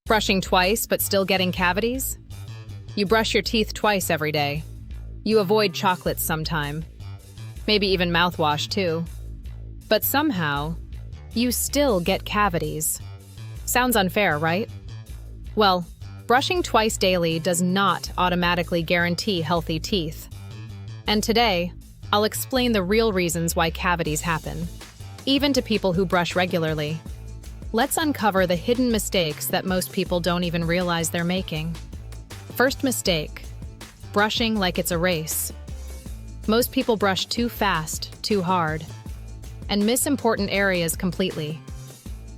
Brushing twice but still getting cavities? You brush your teeth twice every day. You avoid chocolates sometime. Maybe even mouthwash too. But somehow, you still get cavities. Sounds unfair, right? Well, brushing twice daily does not automatically guarantee healthy teeth. And today, I'll explain the real reasons why cavities happen, even to people who brush regularly. Let's uncover the hidden mistakes that most people don't even realize they're making. First mistake, brushing like it's a race. Most people brush too fast, too hard, and miss important areas completely.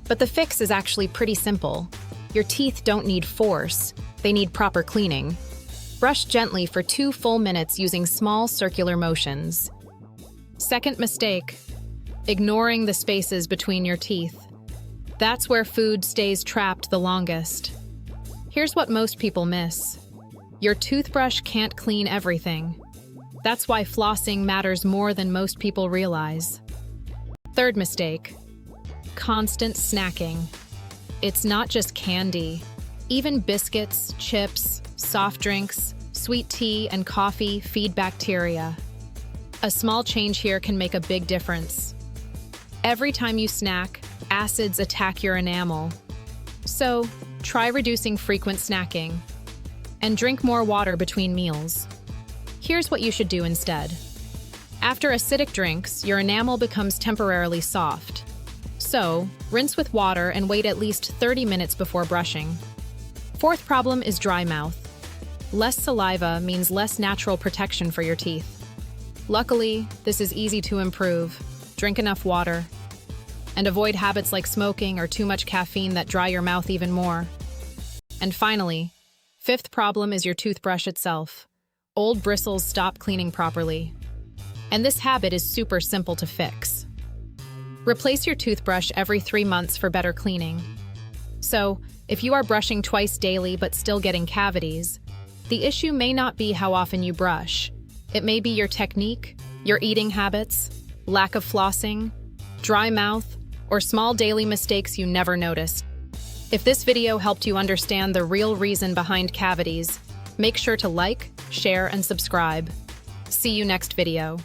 But the fix is actually pretty simple. Your teeth don't need force, they need proper cleaning. Brush gently for 2 full minutes using small circular motions. Second mistake, ignoring the spaces between your teeth. That's where food stays trapped the longest. Here's what most people miss. Your toothbrush can't clean everything. That's why flossing matters more than most people realize. Third mistake, constant snacking. It's not just candy. Even biscuits, chips, soft drinks, sweet tea, and coffee feed bacteria. A small change here can make a big difference. Every time you snack, acids attack your enamel. So, try reducing frequent snacking. And drink more water between meals. Here's what you should do instead. After acidic drinks, your enamel becomes temporarily soft. So, rinse with water and wait at least 30 minutes before brushing. Fourth problem is dry mouth. Less saliva means less natural protection for your teeth. Luckily, this is easy to improve. Drink enough water. And avoid habits like smoking or too much caffeine that dry your mouth even more. And finally, fifth problem is your toothbrush itself. Old bristles stop cleaning properly. And this habit is super simple to fix. Replace your toothbrush every 3 months for better cleaning. So, if you are brushing twice daily but still getting cavities, the issue may not be how often you brush. It may be your technique, your eating habits, lack of flossing, dry mouth, or small daily mistakes you never noticed. If this video helped you understand the real reason behind cavities, make sure to like, share, and subscribe. See you next video.